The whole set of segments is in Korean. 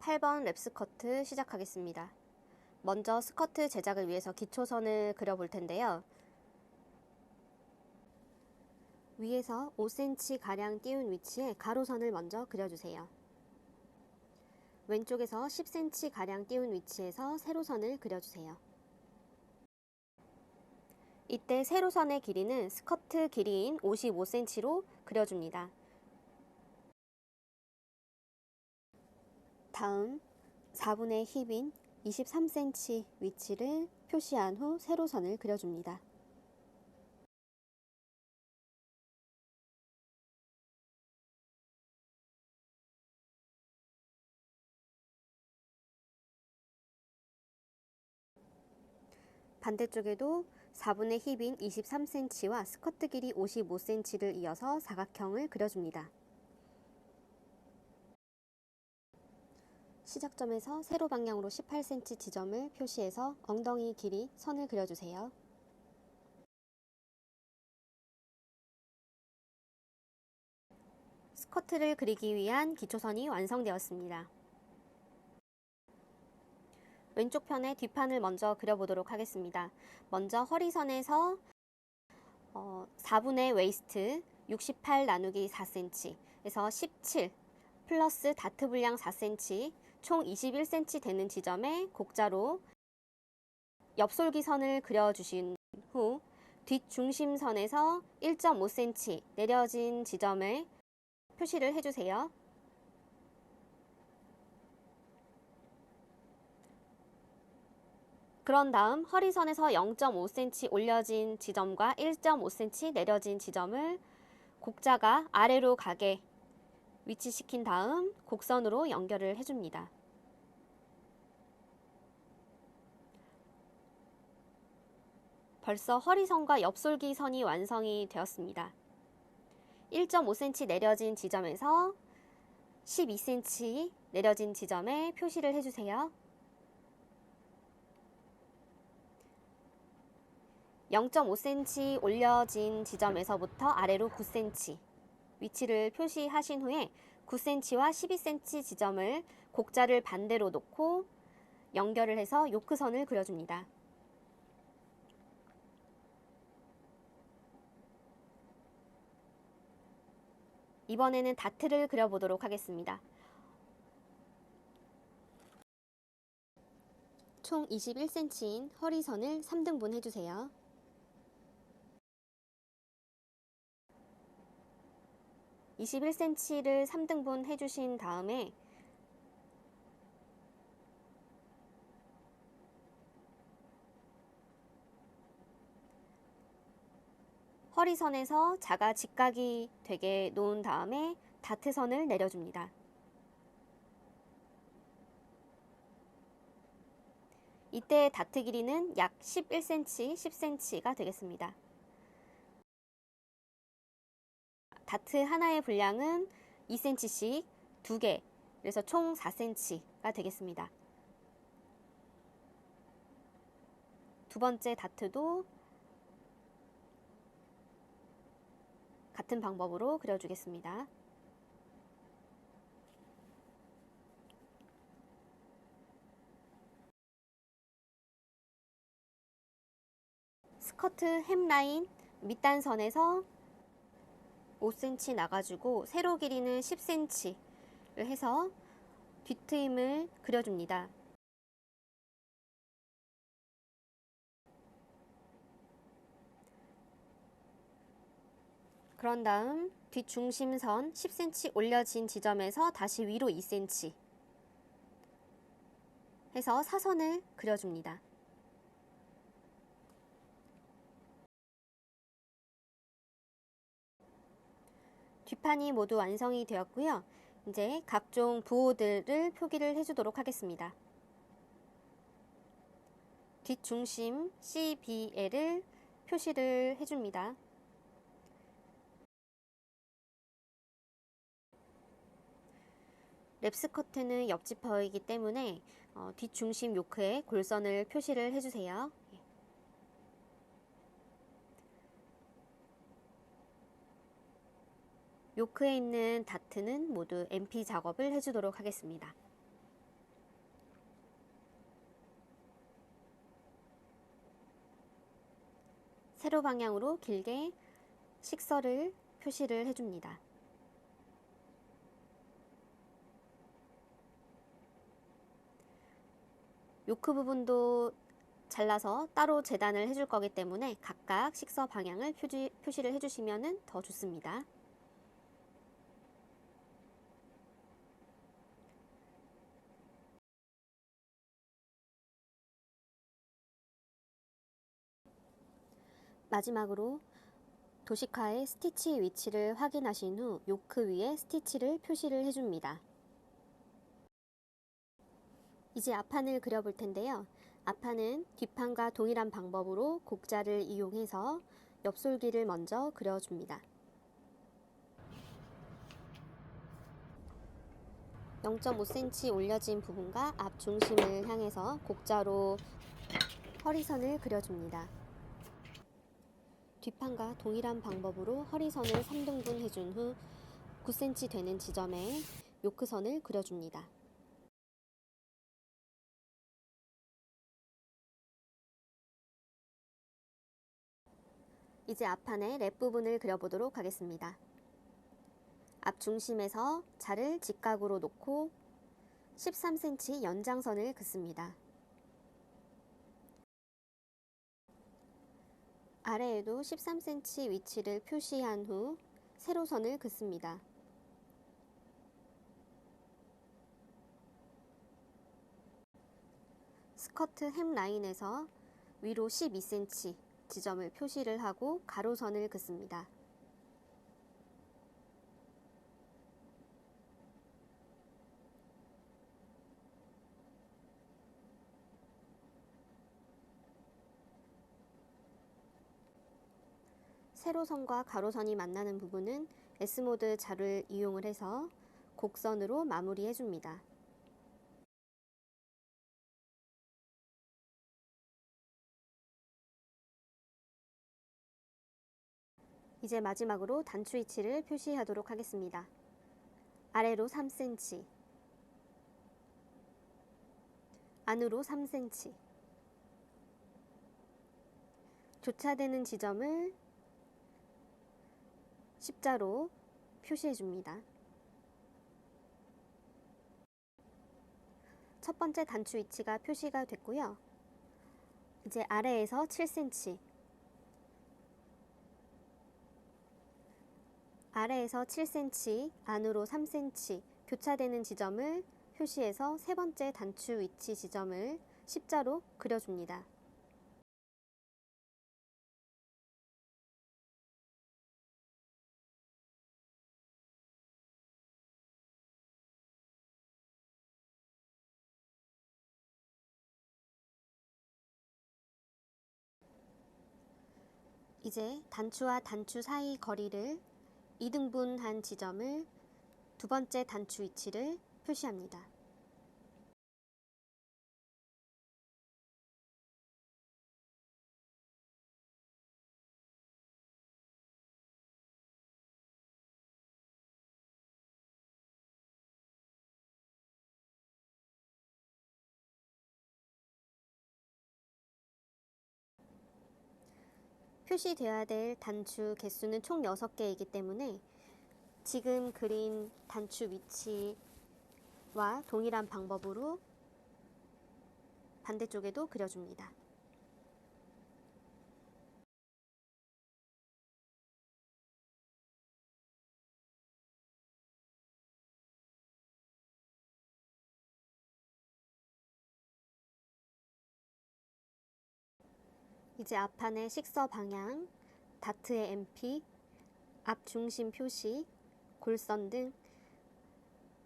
8번 랩 스커트 시작하겠습니다. 먼저 스커트 제작을 위해서 기초선을 그려볼 텐데요. 위에서 5cm가량 띄운 위치에 가로선을 먼저 그려주세요. 왼쪽에서 10cm가량 띄운 위치에서 세로선을 그려주세요. 이때 세로선의 길이는 스커트 길이인 55cm로 그려줍니다. 다음 4분의 힙인 23cm 위치를 표시한 후 세로선을 그려줍니다. 반대쪽에도 4분의 힙인 23cm와 스커트 길이 55cm를 이어서 사각형을 그려줍니다. 시작점에서 세로 방향으로 18cm 지점을 표시해서 엉덩이 길이 선을 그려주세요. 스커트를 그리기 위한 기초선이 완성되었습니다. 왼쪽 편의 뒷판을 먼저 그려보도록 하겠습니다. 먼저 허리선에서 4분의 웨이스트 68 나누기 4cm 에서 17 플러스 다트 분량 4cm 총 21cm 되는 지점에 곡자로 옆솔기선을 그려주신 후 뒷중심선에서 1.5cm 내려진 지점을 표시를 해주세요. 그런 다음 허리선에서 0.5cm 올려진 지점과 1.5cm 내려진 지점을 곡자가 아래로 가게 위치시킨 다음 곡선으로 연결을 해줍니다. 벌써 허리선과 옆솔기선이 완성이 되었습니다. 1.5cm 내려진 지점에서 12cm 내려진 지점에 표시를 해주세요. 0.5cm 올려진 지점에서부터 아래로 9cm 위치를 표시하신 후에 9cm와 12cm 지점을 곡자를 반대로 놓고 연결을 해서 요크선을 그려줍니다. 이번에는 다트를 그려보도록 하겠습니다. 총 21cm인 허리선을 3등분 해주세요. (21cm를) 3등분 해주신 다음에 허리선에서 자가 직각이 되게 놓은 다음에 다트선을 내려줍니다. 이때 다트 길이는 약 11cm, 10cm가 되겠습니다. 다트 하나의 분량은 2cm씩 2개, 그래서 총 4cm가 되겠습니다. 두 번째 다트도 같은 방법으로 그려주겠습니다. 스커트 햄라인 밑단선에서 5cm 나가지고 세로 길이는 10cm를 해서 뒷트임을 그려줍니다. 그런 다음 뒷중심선 10cm 올려진 지점에서 다시 위로 2cm 해서 사선을 그려줍니다. 뒷판이 모두 완성이 되었고요. 이제 각종 부호들을 표기를 해주도록 하겠습니다. 뒷중심 CBL을 표시를 해줍니다. 랩스커트는 옆지퍼이기 때문에 뒷중심 요크에 골선을 표시를 해주세요. 요크에 있는 다트는 모두 MP 작업을 해주도록 하겠습니다. 세로 방향으로 길게 식설을 표시를 해줍니다. 요크 부분도 잘라서 따로 재단을 해줄 거기 때문에 각각 식서 방향을 표시를 해주시면 더 좋습니다. 마지막으로 도식화의 스티치 위치를 확인하신 후 요크 위에 스티치를 표시를 해줍니다. 이제 앞판을 그려볼 텐데요. 앞판은 뒷판과 동일한 방법으로 곡자를 이용해서 엽솔기를 먼저 그려줍니다. 0.5cm 올려진 부분과 앞 중심을 향해서 곡자로 허리선을 그려줍니다. 뒷판과 동일한 방법으로 허리선을 3등분 해준 후 9cm 되는 지점에 요크선을 그려줍니다. 이제 앞판의 랩 부분을 그려보도록 하겠습니다. 앞 중심에서 자를 직각으로 놓고 13cm 연장선을 긋습니다. 아래에도 13cm 위치를 표시한 후 세로선을 긋습니다. 스커트 hem 라인에서 위로 12cm 지점을 표시를 하고 가로선을 긋습니다. 세로선과 가로선이 만나는 부분은 S모드 자를 이용을 해서 곡선으로 마무리해 줍니다. 이제 마지막으로 단추 위치를 표시하도록 하겠습니다. 아래로 3cm, 안으로 3cm, 교차되는 지점을 십자로 표시해 줍니다. 첫 번째 단추 위치가 표시가 됐고요. 이제 아래에서 7cm, 아래에서 7cm, 안으로 3cm 교차되는 지점을 표시해서 세 번째 단추 위치 지점을 십자로 그려줍니다. 이제 단추와 단추 사이 거리를 2등분한 지점을 두 번째 단추 위치를 표시합니다. 표시되어야 될 단추 개수는 총 6개이기 때문에 지금 그린 단추 위치와 동일한 방법으로 반대쪽에도 그려줍니다. 이제 앞판의 식서 방향, 다트의 MP, 앞 중심 표시, 골선 등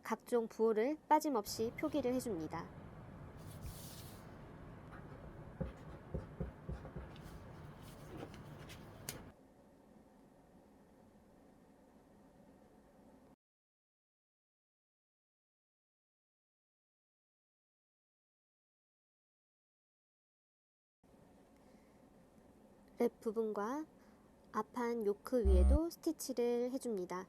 각종 부호를 빠짐없이 표기를 해줍니다. 랩 부분과 앞판 요크 위에도 스티치를 해줍니다.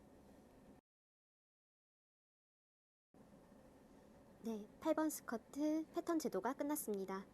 네, 8번 스커트 패턴 제도가 끝났습니다.